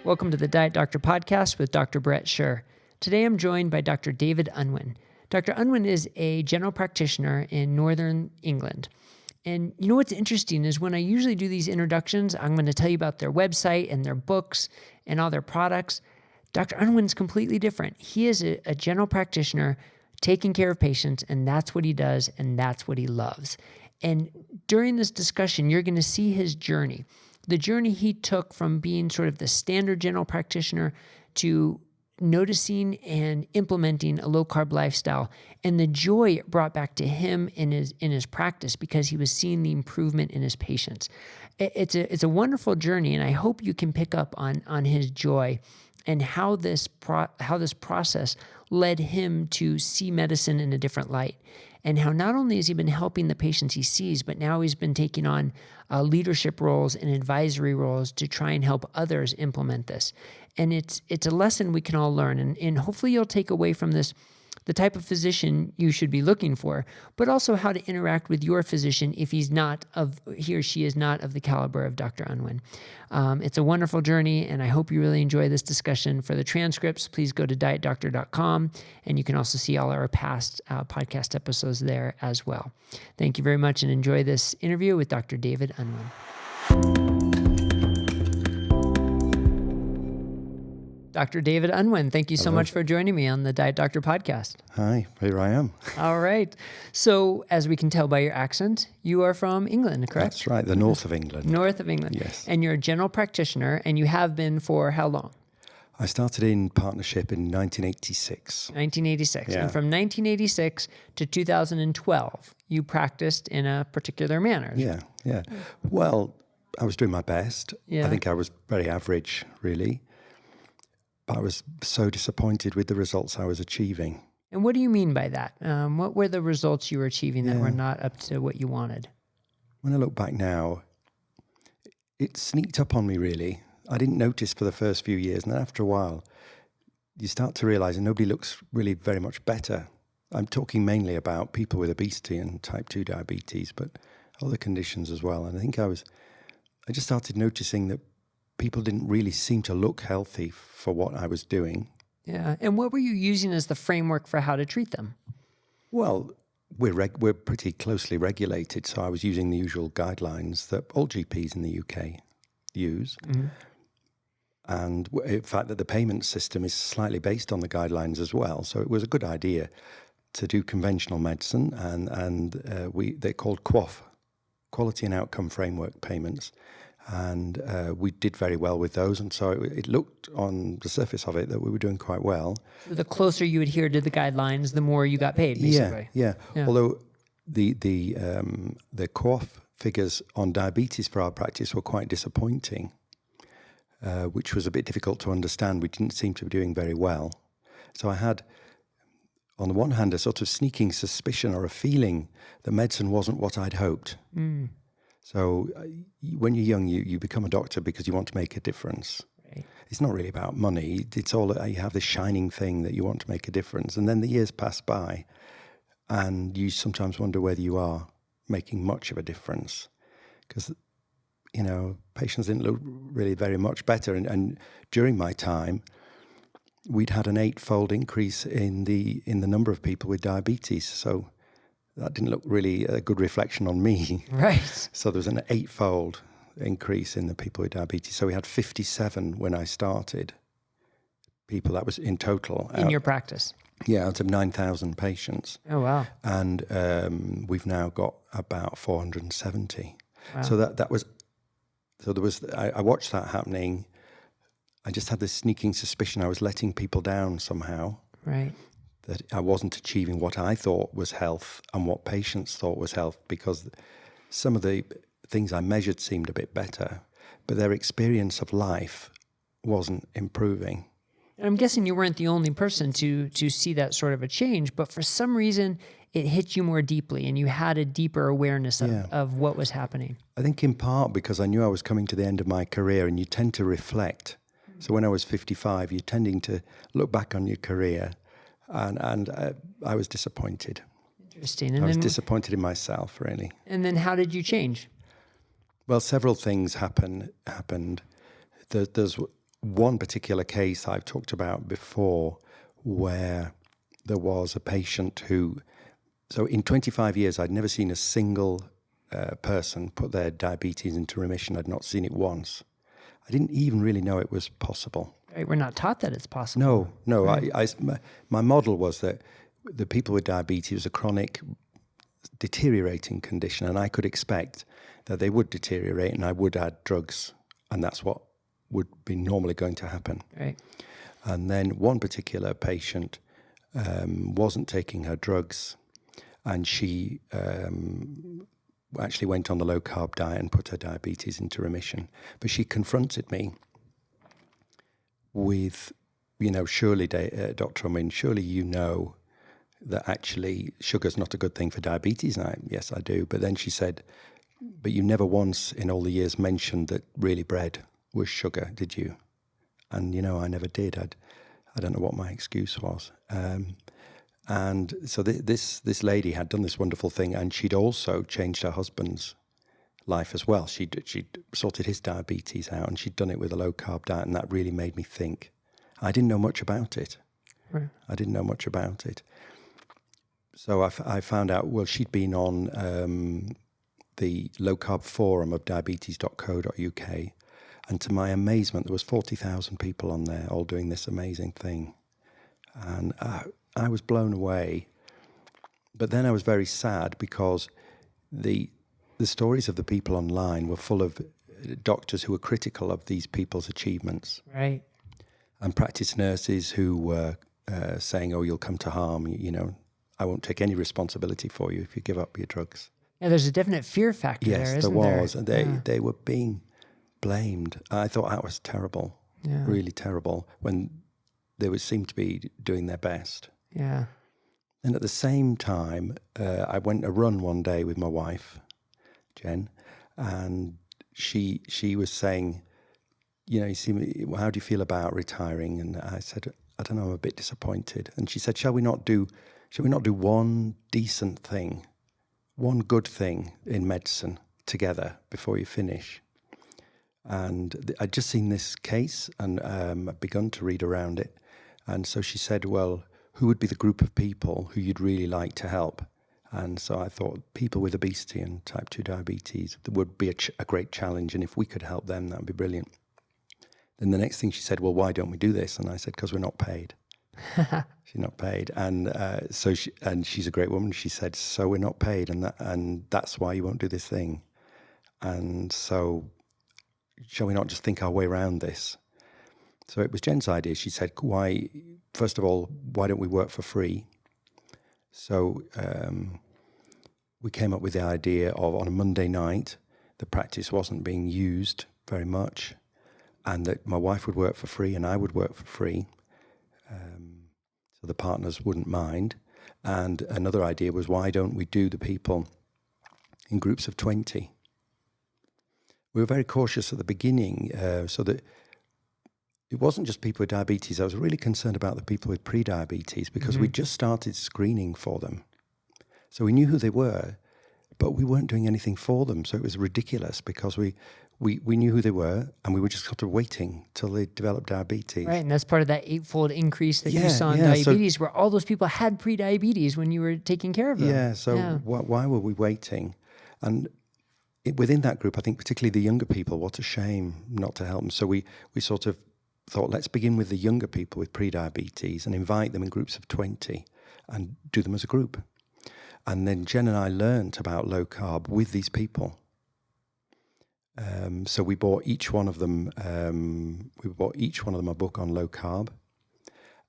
Welcome to the Diet Doctor Podcast with Dr. Brett Scher. Today I'm joined by Dr. David Unwin. Dr. Unwin is a general practitioner in Northern England. And you know what's interesting is when I usually do these introductions, I'm going to tell you about their website and their books and all their products. Dr. Unwin's completely different. He is a general practitioner taking care of patients, and that's what he does, and that's what he loves. And during this discussion, you're going to see his journey. The journey he took from being sort of the standard general practitioner to noticing and implementing a low-carb lifestyle, and the joy it brought back to him in his practice because he was seeing the improvement in his patients. It's a wonderful journey, and I hope you can pick up on his joy and how this process led him to see medicine in a different light, and how not only has he been helping the patients he sees, but now he's been taking on leadership roles and advisory roles to try and help others implement this. And it's a lesson we can all learn, and hopefully you'll take away from this the type of physician you should be looking for, but also how to interact with your physician if he or she is not of the caliber of Dr. Unwin. It's a wonderful journey, and I hope you really enjoy this discussion. For the transcripts, please go to dietdoctor.com, and you can also see all our past podcast episodes there as well. Thank you very much, and enjoy this interview with Dr. David Unwin. Dr. David Unwin, thank you so much for joining me on the Diet Doctor Podcast. Hi, here I am. All right. So, as we can tell by your accent, you are from England, correct? That's right, the north of England. North of England. Yes. And you're a general practitioner, and you have been for how long? I started in partnership in 1986. 1986. Yeah. And from 1986 to 2012, you practiced in a particular manner. Yeah. Well, I was doing my best. Yeah. I think I was very average, really. But I was so disappointed with the results I was achieving. And what do you mean by that? What were the results you were achieving that were not up to what you wanted? When I look back now, it sneaked up on me, really. I didn't notice for the first few years, and then after a while, you start to realize that nobody looks really very much better. I'm talking mainly about people with obesity and type 2 diabetes, but other conditions as well. And I think I just started noticing that people didn't really seem to look healthy for what I was doing. Yeah. And what were you using as the framework for how to treat them? Well, we're pretty closely regulated, so I was using the usual guidelines that all GPs in the UK use. Mm-hmm. And in fact, that the payment system is slightly based on the guidelines as well. So it was a good idea to do conventional medicine, and they're called QOF, Quality and Outcome Framework payments. And we did very well with those, and so it looked on the surface of it that we were doing quite well. The closer you adhered to the guidelines, the more you got paid, basically. Yeah. Although the QOF figures on diabetes for our practice were quite disappointing, which was a bit difficult to understand. We didn't seem to be doing very well. So I had, on the one hand, a sort of sneaking suspicion or a feeling that medicine wasn't what I'd hoped. Mm. So when you're young, you become a doctor because you want to make a difference. Right. It's not really about money. It's all, you have this shining thing that you want to make a difference. And then the years pass by, and you sometimes wonder whether you are making much of a difference. Because, patients didn't look really very much better. And during my time, we'd had an 8-fold increase in the number of people with diabetes. So that didn't look really a good reflection on me. Right. So there was an 8-fold increase in the people with diabetes. So we had 57 when I started people. That was in total. In your practice? Yeah, out of 9,000 patients. Oh, wow. And we've now got about 470. Wow. So I watched that happening. I just had this sneaking suspicion I was letting people down somehow. Right. That I wasn't achieving what I thought was health and what patients thought was health, because some of the things I measured seemed a bit better, but their experience of life wasn't improving. And I'm guessing you weren't the only person to see that sort of a change, but for some reason it hit you more deeply and you had a deeper awareness of what was happening. I think in part because I knew I was coming to the end of my career, and you tend to reflect. So when I was 55, you're tending to look back on your career. And I was disappointed. Interesting. And I was disappointed in myself, really. And then how did you change? Well, several things happened. There's one particular case I've talked about before where there was a patient who, so in 25 years, I'd never seen a single person put their diabetes into remission. I'd not seen it once. I didn't even really know it was possible. Right, we're not taught that it's possible. No. Right. My model was that the people with diabetes was a chronic deteriorating condition, and I could expect that they would deteriorate and I would add drugs, and that's what would be normally going to happen. Right. And then one particular patient wasn't taking her drugs, and she actually went on the low-carb diet and put her diabetes into remission. But she confronted me with, surely, Dr. Unwin, surely you know that actually sugar's not a good thing for diabetes. And yes, I do. But then she said, but you never once in all the years mentioned that really bread was sugar, did you? And, I never did. I don't know what my excuse was. And so this lady had done this wonderful thing, and she'd also changed her husband's life as well. She'd sorted his diabetes out, and she'd done it with a low-carb diet, and that really made me think. I didn't know much about it. Right. I didn't know much about it. So I found out, well, she'd been on the low-carb forum of diabetes.co.uk, and to my amazement, there was 40,000 people on there all doing this amazing thing. And I was blown away. But then I was very sad because the stories of the people online were full of doctors who were critical of these people's achievements. Right. And practice nurses who were saying, oh, you'll come to harm, I won't take any responsibility for you if you give up your drugs. Yeah, there's a definite fear factor there, isn't there? Yes, there was. And they were being blamed. I thought that was terrible, really terrible, when they would seem to be doing their best. Yeah. And at the same time, I went a run one day with my wife, Jen, and she was saying, how do you feel about retiring? And I said, I don't know, I'm a bit disappointed. And she said, shall we not do one decent thing, one good thing in medicine together before you finish? And I'd just seen this case, and I'd begun to read around it. And so she said, well, who would be the group of people who you'd really like to help? And so I thought people with obesity and type 2 diabetes, that would be a great challenge. And if we could help them, that would be brilliant. Then the next thing she said, well, why don't we do this? And I said, because we're not paid. She's not paid. And and she's a great woman. She said, so we're not paid. And that's why you won't do this thing. And so shall we not just think our way around this? So it was Jen's idea. She said, first of all, why don't we work for free? So we came up with the idea of, on a Monday night, the practice wasn't being used very much, and that my wife would work for free and I would work for free, so the partners wouldn't mind. And another idea was, why don't we do the people in groups of 20? We were very cautious at the beginning, so that it wasn't just people with diabetes. I was really concerned about the people with pre-diabetes because we just started screening for them. So we knew who they were, but we weren't doing anything for them. So it was ridiculous because we knew who they were, and we were just sort of waiting till they developed diabetes. Right, and that's part of that 8-fold increase that you saw in diabetes, where all those people had pre-diabetes when you were taking care of them. Yeah, so why were we waiting? And within that group, I think particularly the younger people, what a shame not to help them. So we sort of thought, let's begin with the younger people with pre-diabetes and invite them in groups of 20 and do them as a group. And then Jen and I learned about low carb with these people. So we bought each one of them. A book on low carb,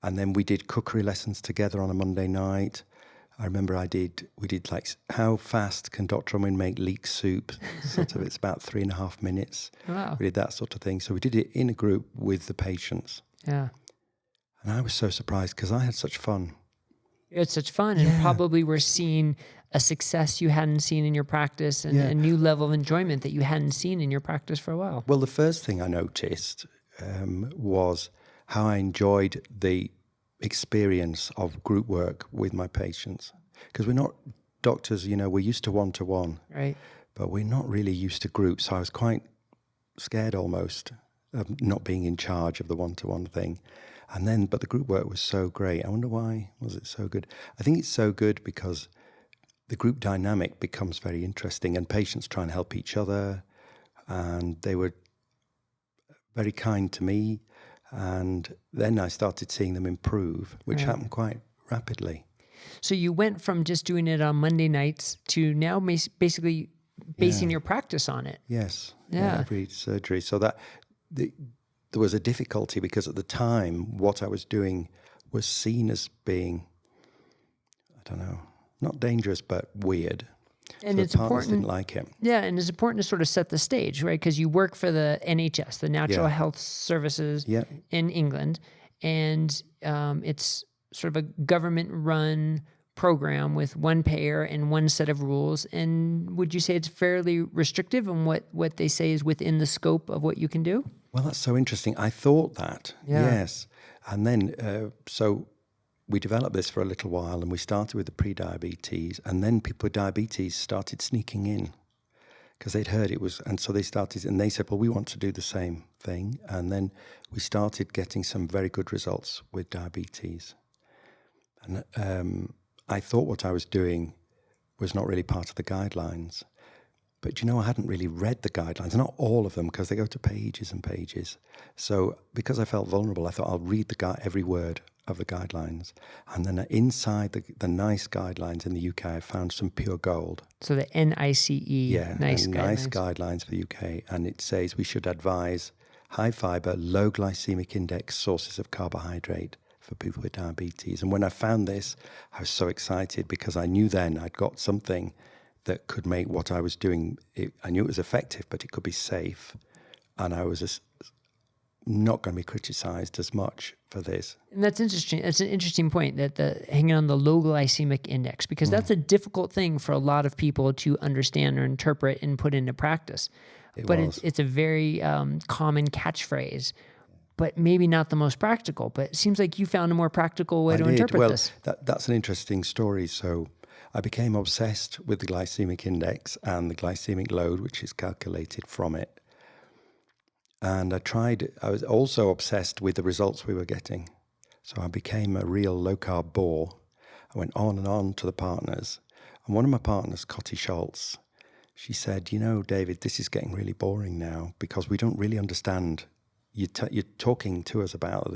and then we did cookery lessons together on a Monday night. I remember we did like, how fast can Dr. Unwin make leek soup? Sort of, it's about 3.5 minutes. Wow. We did that sort of thing. So we did it in a group with the patients. Yeah. And I was so surprised because I had such fun. It's such fun, and probably we're seeing a success you hadn't seen in your practice, and a new level of enjoyment that you hadn't seen in your practice for a while. Well, the first thing I noticed was how I enjoyed the experience of group work with my patients, because we're not doctors, we're used to one-to-one, right? But we're not really used to groups. So I was quite scared almost not being in charge of the one-to-one thing. And then, but the group work was so great. I wonder why was it so good? I think it's so good because the group dynamic becomes very interesting, and patients try and help each other. And they were very kind to me. And then I started seeing them improve, which happened quite rapidly. So you went from just doing it on Monday nights to now basically basing your practice on it. Yes. Yeah. Every surgery. So that there was a difficulty because at the time, what I was doing was seen as being, I don't know, not dangerous, but weird. And so it's the partners important. didn't like it. Yeah, and it's important to sort of set the stage, right? Because you work for the NHS, the Natural Health Services in England, and it's sort of a government-run program with one payer and one set of rules. And would you say it's fairly restrictive on what they say is within the scope of what you can do? Well, that's so interesting. I thought that, yes. And then, so we developed this for a little while, and we started with the pre-diabetes, and then people with diabetes started sneaking in because they'd heard it was, and so they started, and they said, well, we want to do the same thing. And then we started getting some very good results with diabetes. And I thought what I was doing was not really part of the guidelines. But, I hadn't really read the guidelines, not all of them, because they go to pages and pages. So because I felt vulnerable, I thought I'll read every word of the guidelines. And then inside the NICE guidelines in the UK, I found some pure gold. So the NICE, NICE guidelines. NICE guidelines for the UK. And it says we should advise high fiber, low glycemic index sources of carbohydrate for people with diabetes. And when I found this, I was so excited because I knew then I'd got something that could make what I was doing, I knew it was effective, but it could be safe. And I was not going to be criticized as much for this. And that's interesting. That's an interesting point, that hanging on the low glycemic index, because that's a difficult thing for a lot of people to understand or interpret and put into practice. It's a very common catchphrase, but maybe not the most practical. But it seems like you found a more practical way to interpret this. That's an interesting story. So I became obsessed with the glycemic index and the glycemic load, which is calculated from it. And I was also obsessed with the results we were getting. So I became a real low-carb bore. I went on and on to the partners. And one of my partners, Cotty Schultz, she said, David, this is getting really boring now because we don't really understand. You're talking to us about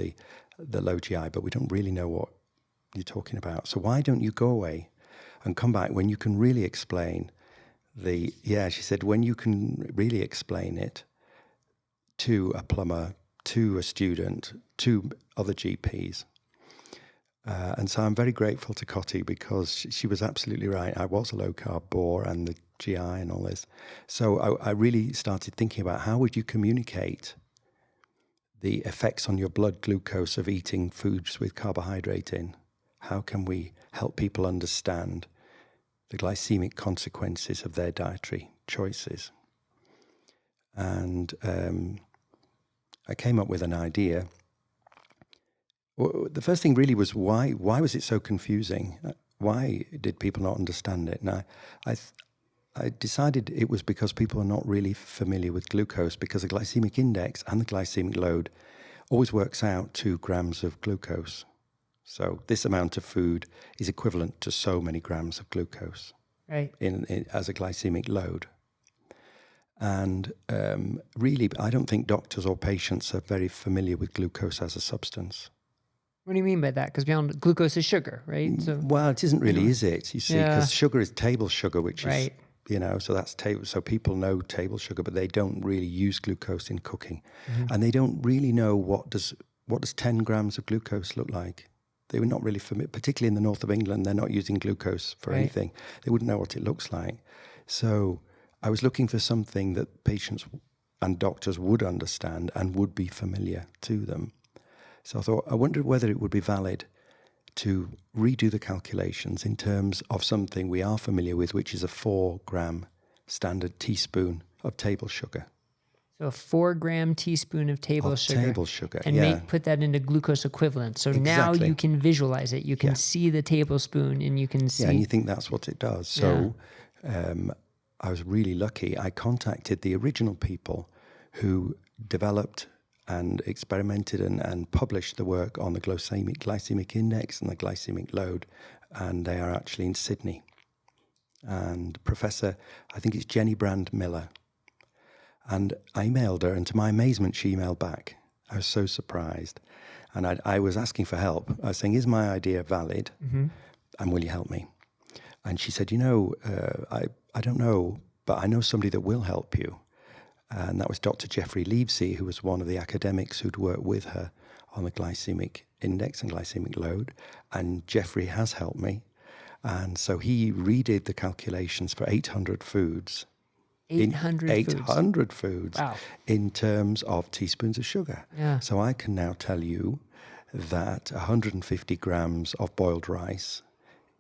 the low GI, but we don't really know what you're talking about. So why don't you go away and come back when you can really explain she said, when you can really explain it to a plumber, to a student, to other GPs. And so I'm very grateful to Cotty because she was absolutely right. I was a low-carb bore and the GI and all this. So I really started thinking about how would you communicate the effects on your blood glucose of eating foods with carbohydrate in? How can we help people understand the glycemic consequences of their dietary choices? And I came up with an idea. Well, the first thing really was why was it so confusing? Why did people not understand it? And I decided it was because people are not really familiar with glucose, because the glycemic index and the glycemic load always works out 2 grams of glucose. So this amount of food is equivalent to so many grams of glucose, right? As a glycemic load. And really, I don't think doctors or patients are very familiar with glucose as a substance. What do you mean by that? Because beyond glucose is sugar, right? So, well, it isn't really, is it? You see, because sugar is table sugar, which is, so that's table. So people know table sugar, but they don't really use glucose in cooking. Mm-hmm. And they don't really know what does 10 grams of glucose look like. They were not really familiar, particularly in the north of England. They're not using glucose for anything. They wouldn't know what it looks like. So I was looking for something that patients and doctors would understand and would be familiar to them. So I wondered whether it would be valid to redo the calculations in terms of something we are familiar with, which is a 4-gram standard teaspoon of table sugar. So a 4-gram teaspoon of table sugar. And put that into glucose equivalent. So now you can visualize it. You can see the tablespoon and you can see. Yeah, and you think that's what it does. So I was really lucky. I contacted the original people who developed and experimented and published the work on the glycemic index and the glycemic load, and they are actually in Sydney. And Professor, I think it's Jenny Brand Miller. And I emailed her, and to my amazement, she emailed back. I was so surprised. And I was asking for help. I was saying, is my idea valid? Mm-hmm. And will you help me? And she said, I don't know, but I know somebody that will help you. And that was Dr. Jeffrey Livesey, who was one of the academics who'd worked with her on the glycemic index and glycemic load. And Jeffrey has helped me. And so he redid the calculations for 800 foods. 800 foods Wow. in terms of teaspoons of sugar. Yeah. So I can now tell you that 150 grams of boiled rice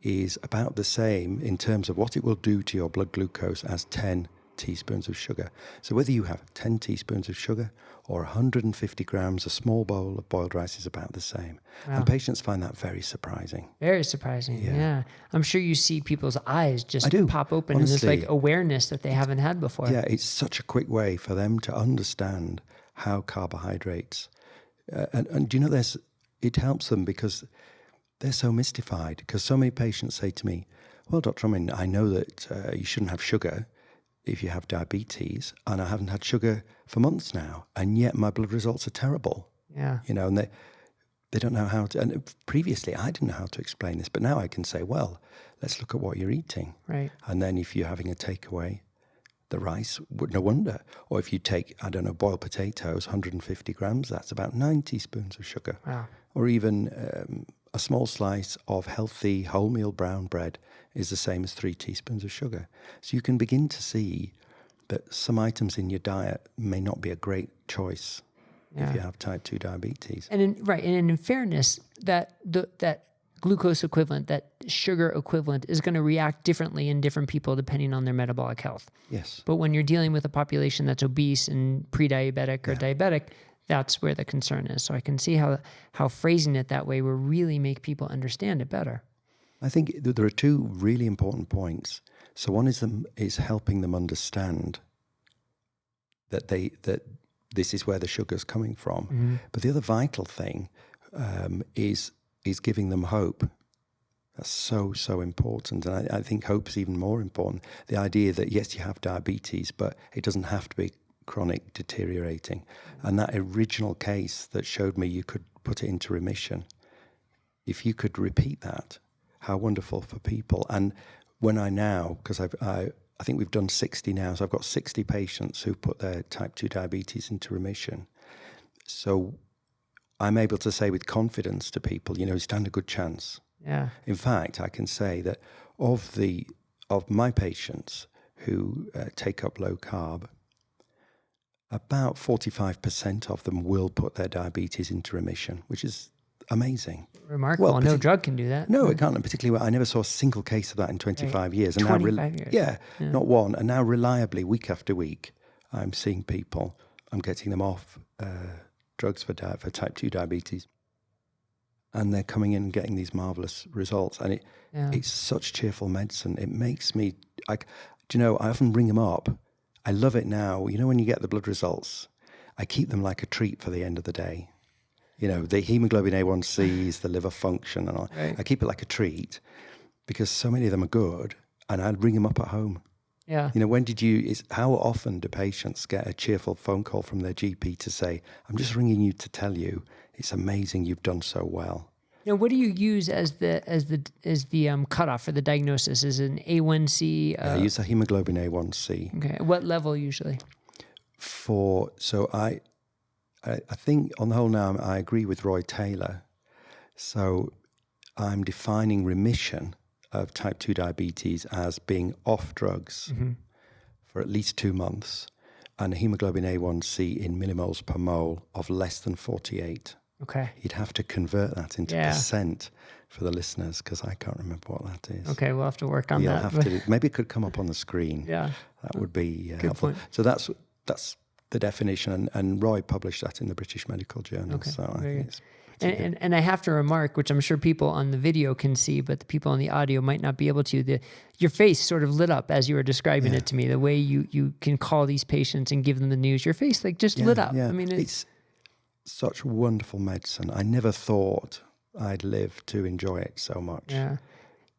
is about the same in terms of what it will do to your blood glucose as 10 teaspoons of sugar. So whether you have 10 teaspoons of sugar or 150 grams, a small bowl of boiled rice is about the same. Wow. And patients find that very surprising. Very surprising. Yeah. I'm sure you see people's eyes just pop open, Honestly, and there's like awareness that they haven't had before. Yeah, it's such a quick way for them to understand how carbohydrates, and do you know, it helps them because they're so mystified, because so many patients say to me, well, Dr. Unwin, I know that you shouldn't have sugar if you have diabetes, and I haven't had sugar for months now, and yet my blood results are terrible. Yeah. And they don't know how to, and previously I didn't know how to explain this, but now I can say, well, let's look at what you're eating. Right. And then if you're having a takeaway, the rice, no wonder. Or if you take, boiled potatoes, 150 grams, that's about 9 teaspoons of sugar. Wow. Or even a small slice of healthy wholemeal brown bread is the same as 3 teaspoons of sugar. So you can begin to see that some items in your diet may not be a great choice if you have type 2 diabetes. And in fairness, that glucose equivalent, that sugar equivalent, is going to react differently in different people depending on their metabolic health. Yes. But when you're dealing with a population that's obese and pre-diabetic or diabetic, that's where the concern is. So I can see how phrasing it that way will really make people understand it better. I think there are 2 really important points. So one is helping them understand that this is where the sugar's coming from. Mm-hmm. But the other vital thing is giving them hope. That's so important. And I think hope's even more important. The idea that, yes, you have diabetes, but it doesn't have to be chronic deteriorating. And that original case that showed me you could put it into remission, if you could repeat that, how wonderful for people. And when because I think we've done 60 now, so I've got 60 patients who've put their type 2 diabetes into remission. So I'm able to say with confidence to people, you stand a good chance. Yeah. In fact, I can say that of my patients who take up low carb, about 45% of them will put their diabetes into remission, which is amazing. Remarkable. Well, no drug can do that. No, it can't. And particularly, I never saw a single case of that in 25 years. And 25 years. Yeah, not one. And now reliably, week after week, I'm seeing people, I'm getting them off drugs for type 2 diabetes. And they're coming in and getting these marvelous results. And it's such cheerful medicine. It makes me, I often ring them up. I love it now. When you get the blood results, I keep them like a treat for the end of the day. The hemoglobin A1Cs, the liver function, and all. Right. I keep it like a treat because so many of them are good, and I'd ring them up at home. Yeah. How often do patients get a cheerful phone call from their GP to say, I'm just ringing you to tell you it's amazing you've done so well. Now, what do you use as the cutoff for the diagnosis? Is it an A1C? I use a hemoglobin A1C. Okay. What level usually? I think on the whole now I agree with Roy Taylor. So I'm defining remission of type 2 diabetes as being off drugs for at least 2 months and a hemoglobin A1C in millimoles per mole of less than 48. Okay. You'd have to convert that into percent for the listeners because I can't remember what that is. Okay, we'll have to work on that. Maybe it could come up on the screen. Yeah. That would be helpful. Point. So that's the definition, and Roy published that in the British Medical Journal. Okay. So I think it's and I have to remark, which I'm sure people on the video can see, but the people on the audio might not be able to, your face sort of lit up as you were describing it to me, the way you can call these patients and give them the news. Your face just lit up. Yeah. I mean, such wonderful medicine. I never thought I'd live to enjoy it so much. Yeah.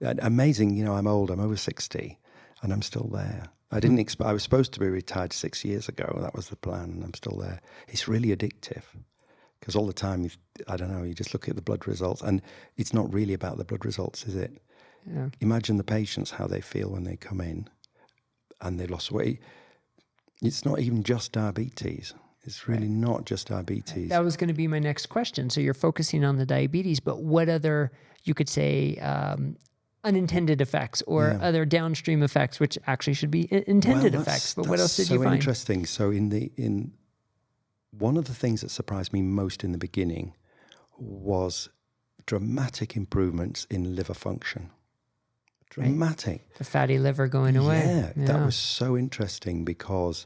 Amazing, I'm old, I'm over 60, and I'm still there. I didn't expect, I was supposed to be retired 6 years ago. That was the plan, and I'm still there. It's really addictive because all the time, I don't know, you just look at the blood results, and it's not really about the blood results, is it? Yeah. Imagine the patients, how they feel when they come in and they lost weight. It's not even just diabetes. It's really not just diabetes. That was going to be my next question. So you're focusing on the diabetes, but what other, you could say, unintended effects or other downstream effects, which actually should be intended effects. But what else did you find? So interesting. So in one of the things that surprised me most in the beginning was dramatic improvements in liver function. Dramatic. Right. The fatty liver going away. Yeah, that was so interesting because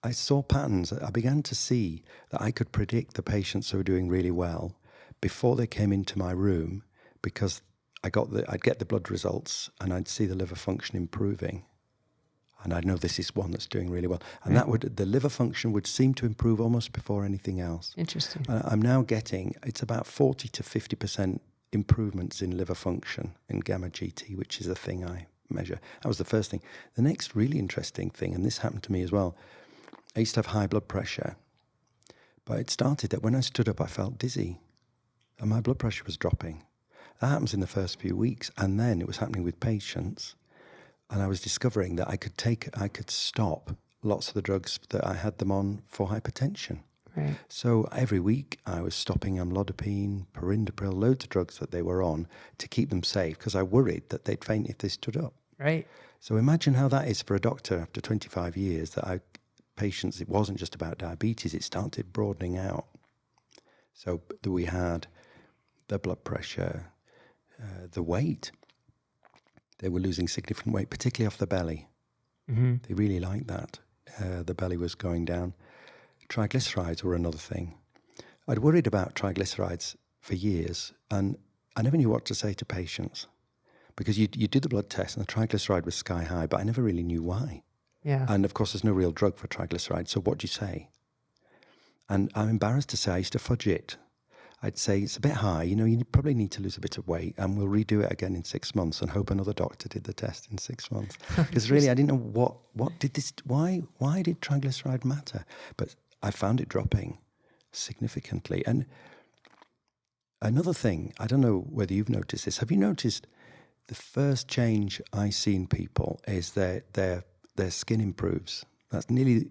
I saw patterns. I began to see that I could predict the patients who were doing really well before they came into my room because I'd get the blood results and I'd see the liver function improving. And I'd know this is one that's doing really well. And the liver function would seem to improve almost before anything else. Interesting. I'm now getting, it's about 40 to 50% improvements in liver function in gamma GT, which is the thing I measure. That was the first thing. The next really interesting thing, and this happened to me as well, I used to have high blood pressure, but it started that when I stood up, I felt dizzy and my blood pressure was dropping. That happens in the first few weeks. And then it was happening with patients. And I was discovering that I could stop lots of the drugs that I had them on for hypertension. Right. So every week I was stopping amlodipine, perindopril, loads of drugs that they were on to keep them safe because I worried that they'd faint if they stood up. Right. So imagine how that is for a doctor after 25 years that patients, it wasn't just about diabetes, it started broadening out. So we had the blood pressure, the weight. They were losing significant weight, particularly off the belly. Mm-hmm. They really liked that. The belly was going down. Triglycerides were another thing. I'd worried about triglycerides for years, and I never knew what to say to patients because you do the blood test and the triglyceride was sky high, but I never really knew why. Yeah. And of course, there's no real drug for triglycerides, so what do you say? And I'm embarrassed to say I used to fudge it. I'd say it's a bit high, you probably need to lose a bit of weight and we'll redo it again in 6 months and hope another doctor did the test in 6 months. Because really, I didn't know what did this, why did triglyceride matter? But I found it dropping significantly. And another thing, I don't know whether you've noticed this, have you noticed the first change I see in people is their skin improves? That's nearly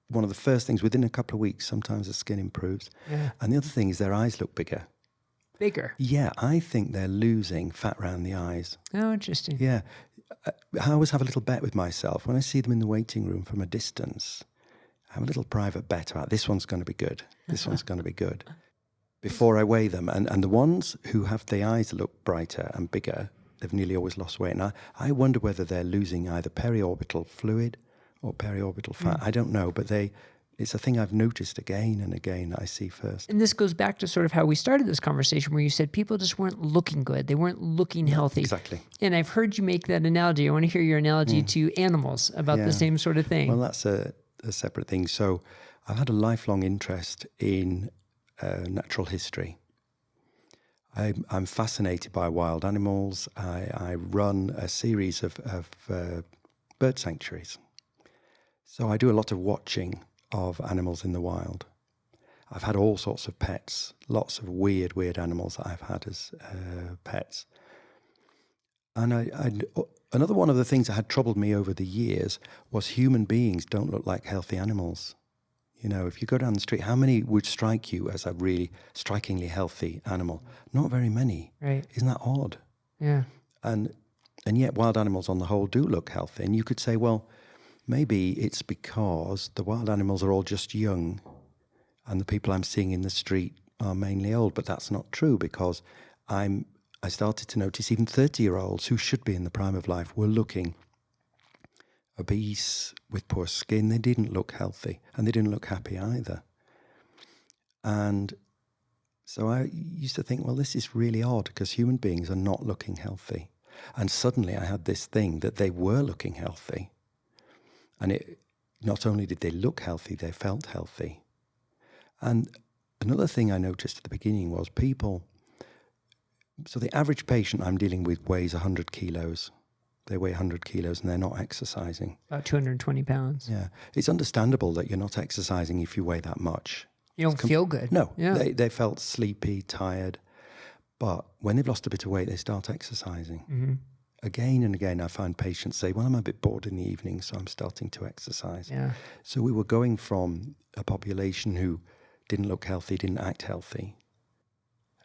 one of the first things. Within a couple of weeks, sometimes the skin improves. Yeah. And the other thing is their eyes look bigger. Bigger? Yeah, I think they're losing fat around the eyes. Oh, interesting. Yeah. I always have a little bet with myself. When I see them in the waiting room from a distance, I have a little private bet about this one's going to be good. This one's going to be good. Before I weigh them. And the ones who have the eyes look brighter and bigger, they've nearly always lost weight. And I wonder whether they're losing either periorbital fluid or periorbital fat. I don't know, but it's a thing I've noticed again and again that I see first. And this goes back to sort of how we started this conversation where you said people just weren't looking good. They weren't looking healthy. Exactly. And I've heard you make that analogy. I want to hear your analogy to animals about the same sort of thing. Well, that's a separate thing. So I've had a lifelong interest in natural history. I'm fascinated by wild animals. I run a series of bird sanctuaries. So I do a lot of watching of animals in the wild. I've had all sorts of pets, lots of weird animals that I've had as pets. And another one of the things that had troubled me over the years was human beings don't look like healthy animals. If you go down the street, how many would strike you as a really strikingly healthy animal? Not very many. Right. Isn't that odd? Yeah. And yet wild animals on the whole do look healthy. And you could say, well, maybe it's because the wild animals are all just young and the people I'm seeing in the street are mainly old. But that's not true because I started to notice even 30-year-olds who should be in the prime of life were looking obese, with poor skin. They didn't look healthy and they didn't look happy either. And so I used to think, well, this is really odd because human beings are not looking healthy. And suddenly I had this thing that they were looking healthy. And not only did they look healthy, they felt healthy. And another thing I noticed at the beginning was so the average patient I'm dealing with weighs 100 kilos. They weigh 100 kilos and they're not exercising. About 220 pounds. Yeah. It's understandable that you're not exercising if you weigh that much. You don't feel good. No. Yeah. They felt sleepy, tired. But when they've lost a bit of weight, they start exercising. Mm-hmm. Again and again, I find patients say, well, I'm a bit bored in the evening, so I'm starting to exercise. Yeah. So we were going from a population who didn't look healthy, didn't act healthy.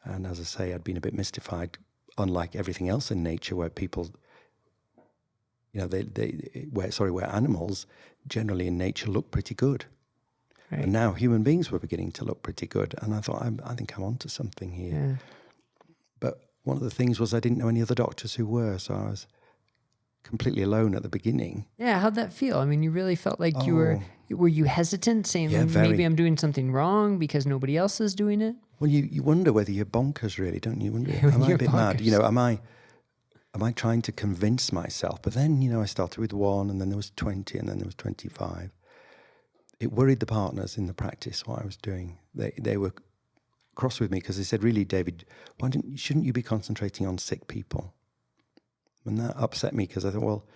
And as I say, I'd been a bit mystified, unlike everything else in nature where people, where animals generally in nature look pretty good. Right. And now human beings were beginning to look pretty good. And I thought, I think I'm onto something here. Yeah. But one of the things was I didn't know any other doctors who were, so I was completely alone at the beginning. Yeah, how'd that feel? I mean, you really felt like were you hesitant, saying maybe I'm doing something wrong because nobody else is doing it? Well, you wonder whether you're bonkers, really, don't you? Wonder, am I a bit bonkers. Mad? Am I trying to convince myself? But then, I started with 1, and then there was 20, and then there was 25. It worried the partners in the practice what I was doing. They were cross with me because they said, really, David, shouldn't you be concentrating on sick people? And that upset me because I thought, well,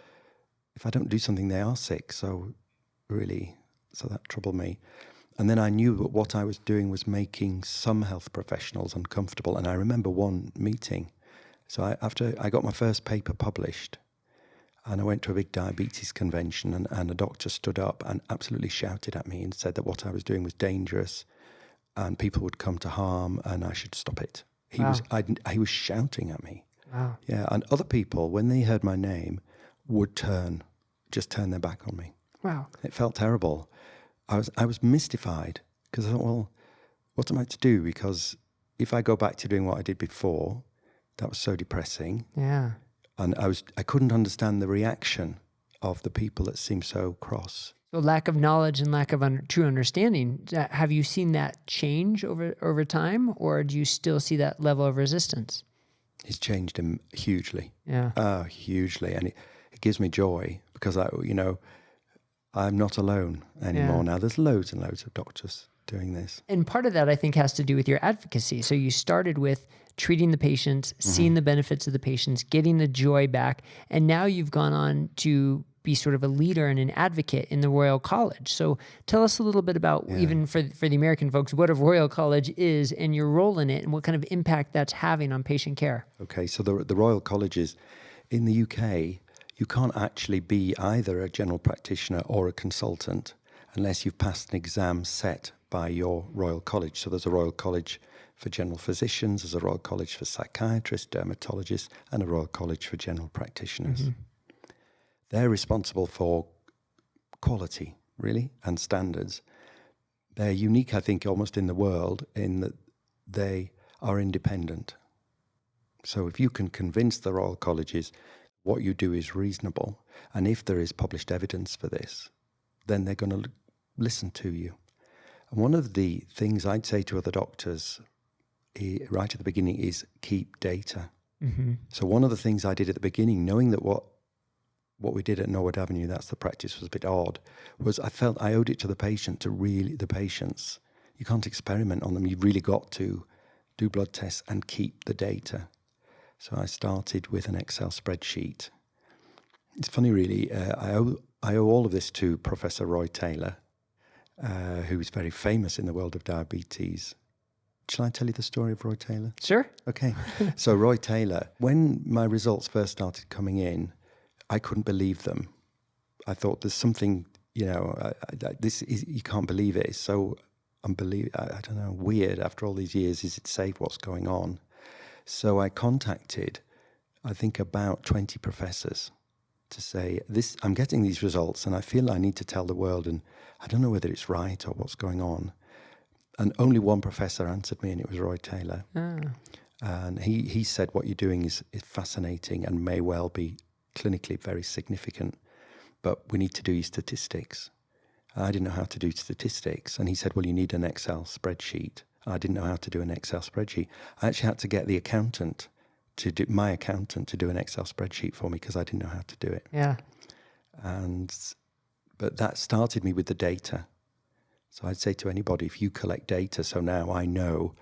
if I don't do something, they are sick. So that troubled me. And then I knew that what I was doing was making some health professionals uncomfortable. And I remember one meeting. So after I got my first paper published, and I went to a big diabetes convention, and a doctor stood up and absolutely shouted at me and said that what I was doing was dangerous and people would come to harm and I should stop it. He was shouting at me. Wow. Yeah, and other people, when they heard my name, would just turn their back on me. Wow. It felt terrible. I was mystified because I thought, well, what am I to do? Because if I go back to doing what I did before, that was so depressing. Yeah. And I couldn't understand the reaction of the people that seemed so cross. So lack of knowledge and lack of true understanding. Have you seen that change over time, or do you still see that level of resistance? It's changed him hugely. Yeah. Hugely. And it gives me joy because I'm not alone anymore now. There's loads and loads of doctors doing this. And part of that, I think, has to do with your advocacy. So you started with treating the patients, seeing the benefits of the patients, getting the joy back, and now you've gone on to be sort of a leader and an advocate in the Royal College. So tell us a little bit about, even for the American folks, what a Royal College is and your role in it and what kind of impact that's having on patient care. Okay, so the Royal Colleges in the UK, you can't actually be either a general practitioner or a consultant unless you've passed an exam set by your Royal College. So there's a Royal College for general physicians, there's a Royal College for psychiatrists, dermatologists, and a Royal College for general practitioners. Mm-hmm. They're responsible for quality, really, and standards. They're unique, I think, almost in the world in that they are independent. So if you can convince the Royal Colleges what you do is reasonable, and if there is published evidence for this, then they're going to listen to you. And one of the things I'd say to other doctors right at the beginning is keep data. Mm-hmm. So one of the things I did at the beginning, knowing that what we did at Norwood Avenue, that's the practice, was a bit odd, was I felt I owed it to the patients. You can't experiment on them. You've really got to do blood tests and keep the data. So I started with an Excel spreadsheet. It's funny, really. I owe all of this to Professor Roy Taylor, who's very famous in the world of diabetes. Shall I tell you the story of Roy Taylor? Sure. Okay. So Roy Taylor, when my results first started coming in, I couldn't believe them. I thought there's something, this is, you can't believe it. It's so unbelievable. I don't know, weird after all these years. Is it safe? What's going on? So I contacted, I think, about 20 professors to say, I'm getting these results and I feel I need to tell the world, and I don't know whether it's right or what's going on. And only one professor answered me, and it was Roy Taylor. Ah. And he said, what you're doing is fascinating and may well be clinically very significant, but we need to do your statistics. I didn't know how to do statistics. And he said, well, you need an Excel spreadsheet. I didn't know how to do an Excel spreadsheet. I actually had to get my accountant to do an Excel spreadsheet for me because I didn't know how to do it. Yeah. But that started me with the data. So I'd say to anybody, if you collect data, so now I know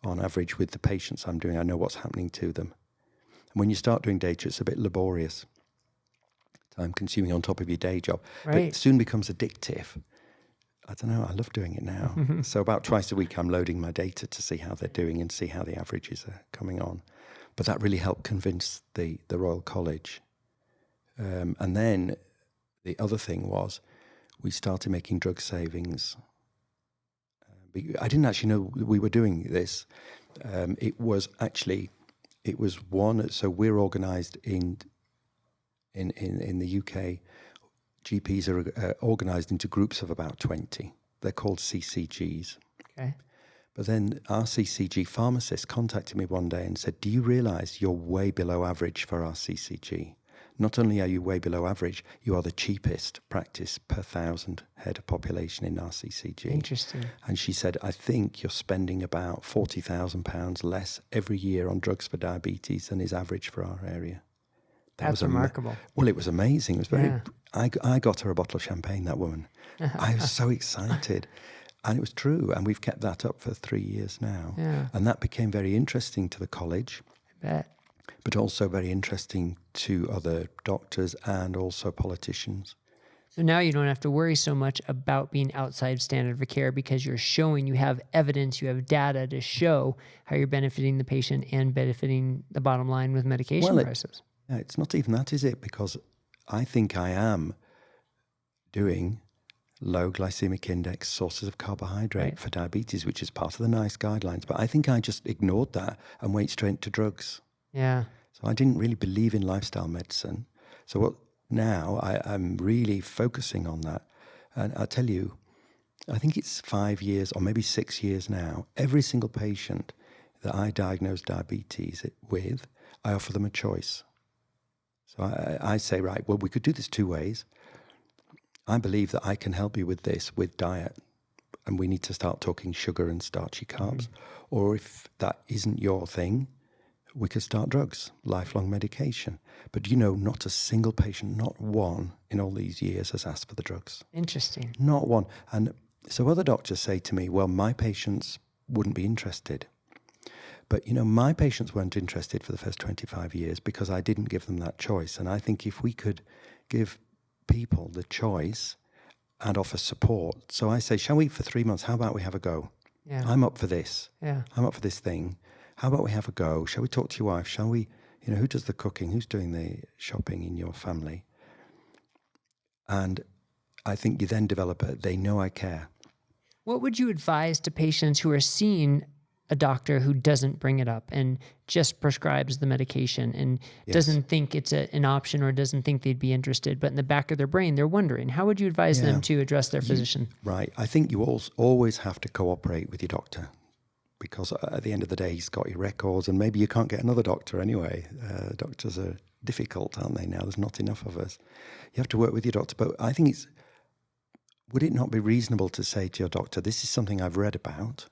on average with the patients I'm doing, I know what's happening to them. And when you start doing data, it's a bit laborious, time consuming on top of your day job, but it soon becomes addictive. I don't know, I love doing it now. So about twice a week, I'm loading my data to see how they're doing and see how the averages are coming on. But that really helped convince the Royal College. And then the other thing was we started making drug savings. I didn't actually know we were doing this. It was one, so we're organised in the UK. GPs are organised into groups of about 20. They're called CCGs. Okay. But then our CCG pharmacist contacted me one day and said, do you realise you're way below average for our CCG? Not only are you way below average, you are the cheapest practice per 1,000 head of population in our CCG. Interesting. And she said, I think you're spending about £40,000 less every year on drugs for diabetes than is average for our area. That's remarkable. Well, it was amazing. It was very. I got her a bottle of champagne, that woman. I was so excited. And it was true. And we've kept that up for 3 years now. Yeah. And that became very interesting to the college. I bet. But also very interesting to other doctors and also politicians. So now you don't have to worry so much about being outside standard of care because you're showing, you have evidence, you have data to show how you're benefiting the patient and benefiting the bottom line with medication prices. It's not even that, is it? Because I think I am doing low glycemic index sources of carbohydrate for diabetes, which is part of the NICE guidelines. But I think I just ignored that and went straight to drugs. Yeah. So I didn't really believe in lifestyle medicine. So now I'm really focusing on that. And I tell you, I think it's 5 years or maybe 6 years now, every single patient that I diagnose diabetes with, I offer them a choice. So I say, right, well, we could do this 2 ways. I believe that I can help you with this, with diet, and we need to start talking sugar and starchy carbs. Or if that isn't your thing, we could start drugs, lifelong medication. But not a single patient, not one in all these years has asked for the drugs. Interesting. Not one. And so other doctors say to me, well, my patients wouldn't be interested. But, my patients weren't interested for the first 25 years because I didn't give them that choice. And I think if we could give people the choice and offer support. So I say, shall we for 3 months? How about we have a go? Yeah. I'm up for this. Yeah. I'm up for this thing. How about we have a go? Shall we talk to your wife? Shall we, who does the cooking? Who's doing the shopping in your family? And I think you then develop they know I care. What would you advise to patients who are seeing a doctor who doesn't bring it up and just prescribes the medication and doesn't think it's an option or doesn't think they'd be interested, but in the back of their brain, they're wondering, how would you advise them to address their physician? Right. I think you always have to cooperate with your doctor because at the end of the day, he's got your records and maybe you can't get another doctor anyway. Doctors are difficult, aren't they now? There's not enough of us. You have to work with your doctor, but I think would it not be reasonable to say to your doctor, this is something I've read about.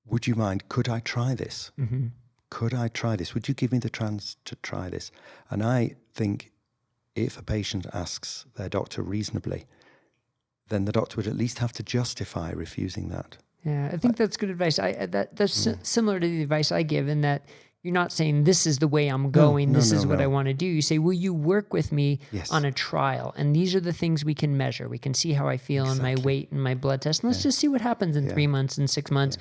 Would you mind, could I try this? Mm-hmm. Could I try this? Would you give me the chance to try this? And I think if a patient asks their doctor reasonably, then the doctor would at least have to justify refusing that. Yeah, I think that's good advice. That's similar to the advice I give in that you're not saying this is the way I'm going, this is what I want to do. You say, will you work with me on a trial? And these are the things we can measure. We can see how I feel on my weight and my blood test. And let's just see what happens in 3 months and 6 months.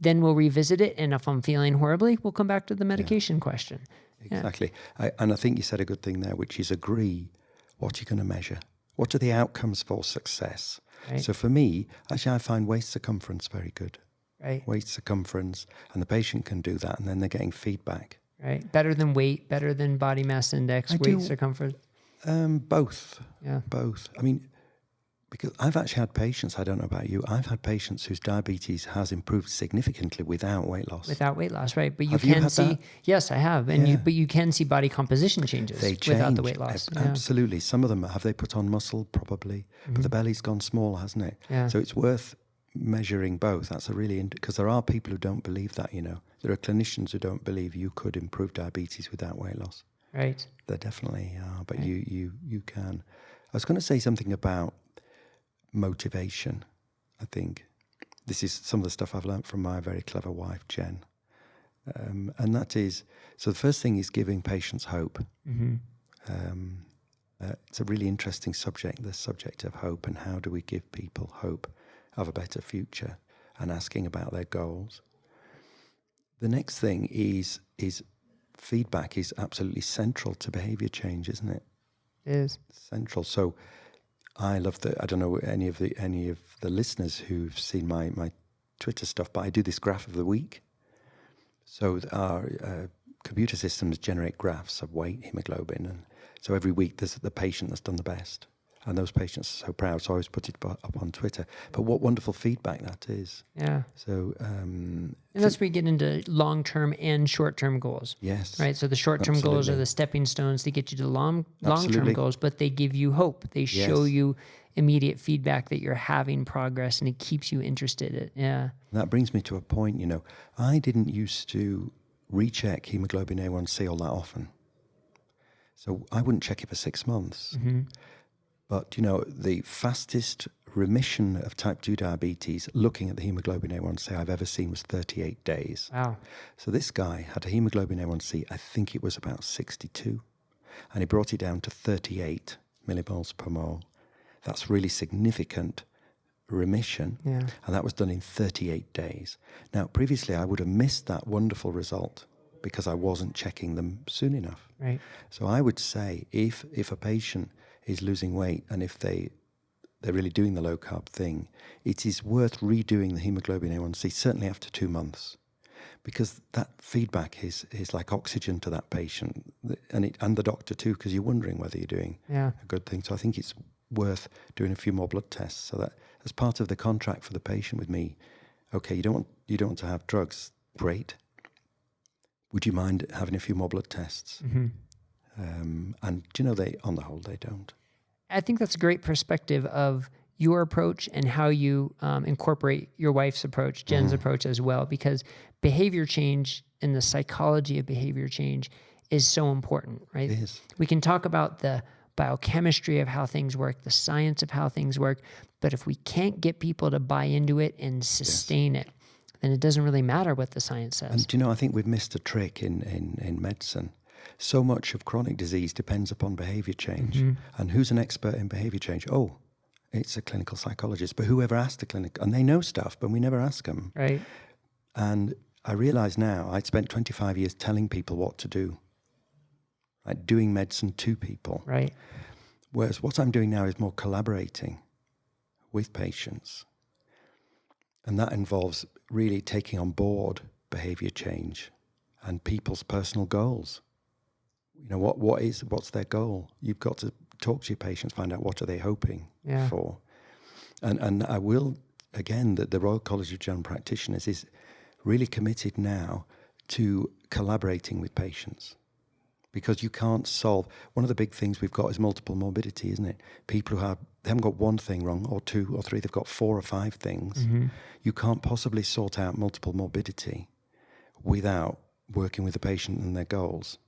Then we'll revisit it. And if I'm feeling horribly, we'll come back to the medication question. Exactly. And I think you said a good thing there, which is agree what you're going to measure. What are the outcomes for success? Right. So for me, actually, I find waist circumference very good. Right. Waist circumference, and the patient can do that, and then they're getting feedback. Right. Better than weight, better than body mass index, circumference? Both. Yeah. Both. I mean, because I've actually had patients, I don't know about you, I've had patients whose diabetes has improved significantly without weight loss. Without weight loss, right. But you can see, that? Yes, I have. And but you can see body composition changes without the weight loss. Absolutely. Some of them, have they put on muscle? Probably. But the belly's gone small, hasn't it? Yeah. So it's worth measuring both. That's a really, because there are people who don't believe that, There are clinicians who don't believe you could improve diabetes without weight loss. Right. There definitely are, but you can. I was going to say something about motivation. I think. This is some of the stuff I've learned from my very clever wife, Jen. And that is, so the first thing is giving patients hope. Mm-hmm. It's a really interesting subject, the subject of hope, and how do we give people hope of a better future, and asking about their goals. The next thing is feedback is absolutely central to behavior change, isn't it? It is. Central. So I love I don't know any of the listeners who've seen my Twitter stuff, but I do this graph of the week. So our computer systems generate graphs of weight, hemoglobin, and so every week there's the patient that's done the best. And those patients are so proud, so I always put it up on Twitter. But what wonderful feedback that is. Yeah. So, and that's where you get into long-term and short-term goals. Yes. Right. So the short-term goals are the stepping stones to get you to long-term goals, but they give you hope. They show you immediate feedback that you're having progress, and it keeps you interested. Yeah. That brings me to a point, I didn't used to recheck hemoglobin A1C all that often. So I wouldn't check it for 6 months. Mm-hmm. But, the fastest remission of type 2 diabetes, looking at the hemoglobin A1C I've ever seen, was 38 days. Wow. So this guy had a hemoglobin A1C, I think it was about 62, and he brought it down to 38 millimoles per mole. That's really significant remission, and that was done in 38 days. Now, previously I would have missed that wonderful result because I wasn't checking them soon enough. Right. So I would say if a patient is losing weight, and if they're really doing the low carb thing, it is worth redoing the hemoglobin A1C, certainly after 2 months, because that feedback is like oxygen to that patient, and the doctor too, because you're wondering whether you're doing a good thing. So I think it's worth doing a few more blood tests, so that as part of the contract for the patient with me, okay, you don't want to have drugs, great. Would you mind having a few more blood tests? Mm-hmm. And they, on the whole, they don't. I think that's a great perspective of your approach and how you incorporate your wife's approach, Jen's approach as well, because behavior change and the psychology of behavior change is so important, right? It is. We can talk about the biochemistry of how things work, the science of how things work, but if we can't get people to buy into it and sustain it, then it doesn't really matter what the science says. And I think we've missed a trick in medicine. So much of chronic disease depends upon behavior change. Mm-hmm. And who's an expert in behavior change? Oh, it's a clinical psychologist. But whoever asked the clinic, and they know stuff, but we never ask them. Right. And I realize now I'd spent 25 years telling people what to do, like doing medicine to people. Right. Whereas what I'm doing now is more collaborating with patients. And that involves really taking on board behavior change and people's personal goals. What's their goal? You've got to talk to your patients, find out what are they hoping for. And I will, again, the Royal College of General Practitioners is really committed now to collaborating with patients, because you can't solve, one of the big things we've got is multiple morbidity, isn't it? People who they haven't got one thing wrong, or 2 or 3, they've got 4 or 5 things. Mm-hmm. You can't possibly sort out multiple morbidity without working with the patient and their goals.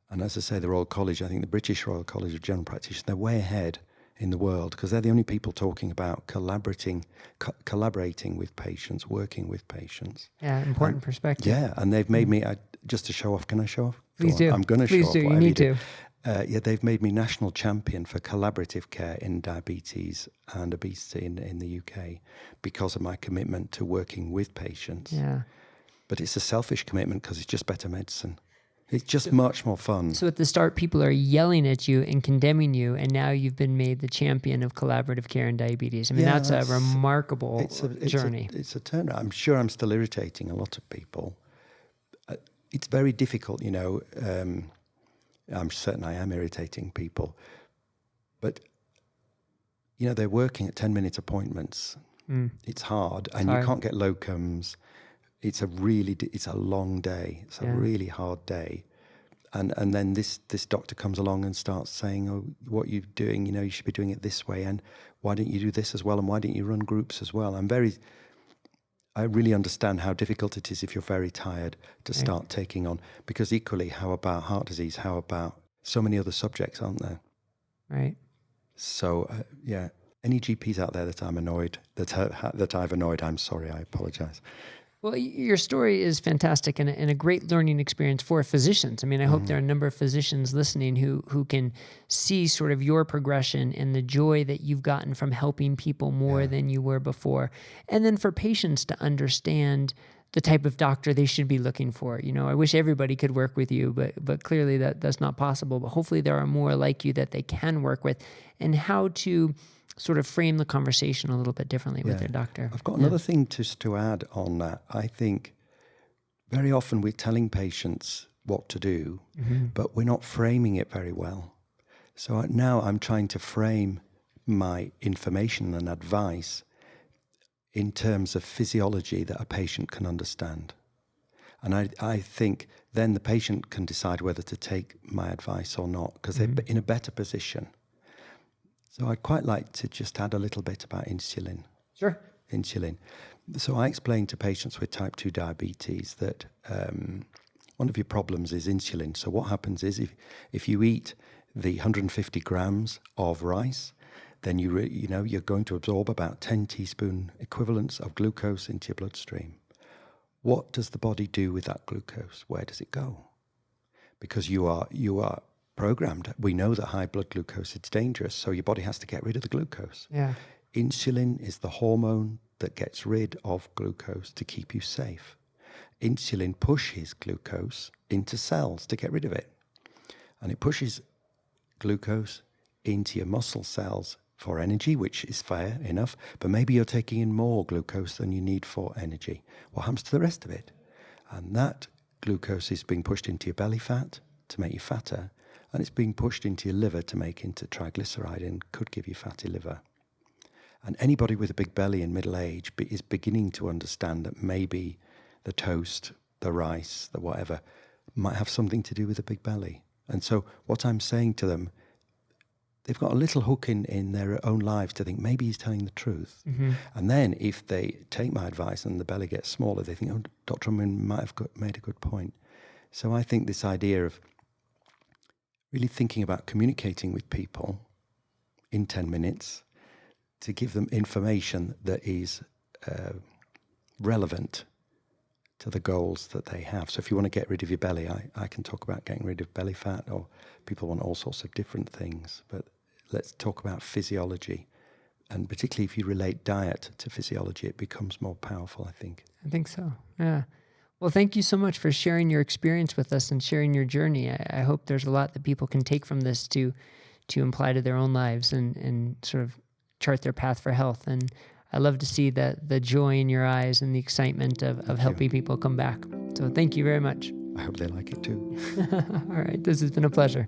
And as I say, the Royal College, I think the British Royal College of General Practitioners, they're way ahead in the world, because they're the only people talking about collaborating with patients, working with patients. Yeah, important perspective. Yeah, and they've made me, just to show off, can I show off? Please do. I'm going to show off. Please do, you need to. They've made me national champion for collaborative care in diabetes and obesity in the UK because of my commitment to working with patients. Yeah. But it's a selfish commitment because it's just better medicine. It's just much more fun. So at the start, people are yelling at you and condemning you, and now you've been made the champion of collaborative care in diabetes. I mean, that's a remarkable journey. It's a turnaround. I'm sure I'm still irritating a lot of people. It's very difficult, I'm certain I am irritating people. But, they're working at 10-minute appointments. It's hard, and you can't get locums. It's a long day. It's a really hard day. And then this doctor comes along and starts saying, oh, what you're doing, you should be doing it this way. And why don't you do this as well? And why don't you run groups as well? I really understand how difficult it is if you're very tired to start taking on, because equally, how about heart disease? How about so many other subjects, aren't there? Right. So, any GPs out there that I'm annoyed, that I've annoyed, I'm sorry, I apologize. Well, your story is fantastic and a great learning experience for physicians. I mean, I hope there are a number of physicians listening who can see sort of your progression and the joy that you've gotten from helping people more than you were before. And then for patients to understand the type of doctor they should be looking for. You know, I wish everybody could work with you, but clearly that's not possible. But hopefully there are more like you that they can work with, and how to sort of frame the conversation a little bit differently with their doctor. I've got another thing to add on that. I think very often we're telling patients what to do, but we're not framing it very well. So now I'm trying to frame my information and advice in terms of physiology that a patient can understand. And I think then the patient can decide whether to take my advice or not, because they're in a better position. So I'd quite like to just add a little bit about insulin. Sure. Insulin. So I explain to patients with type 2 diabetes that one of your problems is insulin. So what happens is if you eat the 150 grams of rice, then you're going to absorb about 10 teaspoon equivalents of glucose into your bloodstream. What does the body do with that glucose? Where does it go? Because you are programmed. We know that high blood glucose is dangerous, so your body has to get rid of the glucose. Yeah. Insulin is the hormone that gets rid of glucose to keep you safe. Insulin pushes glucose into cells to get rid of it. And it pushes glucose into your muscle cells for energy, which is fair enough, but maybe you're taking in more glucose than you need for energy. What happens to the rest of it? And that glucose is being pushed into your belly fat to make you fatter, and it's being pushed into your liver to make into triglyceride and could give you fatty liver. And anybody with a big belly in middle age is beginning to understand that maybe the toast, the rice, the whatever, might have something to do with a big belly. And so what I'm saying to them, they've got a little hook in their own lives to think maybe he's telling the truth. And then if they take my advice and the belly gets smaller, they think, oh, Dr. Unwin might have made a good point. So I think this idea of really thinking about communicating with people in 10 minutes to give them information that is relevant to the goals that they have. So if you want to get rid of your belly, I can talk about getting rid of belly fat, or people want all sorts of different things. But let's talk about physiology. And particularly if you relate diet to physiology, it becomes more powerful, I think. I think so, yeah. Well, thank you so much for sharing your experience with us and sharing your journey. I hope there's a lot that people can take from this to apply to their own lives and sort of chart their path for health. And I love to see the joy in your eyes and the excitement of helping people come back. So thank you very much. I hope they like it too. All right. This has been a pleasure.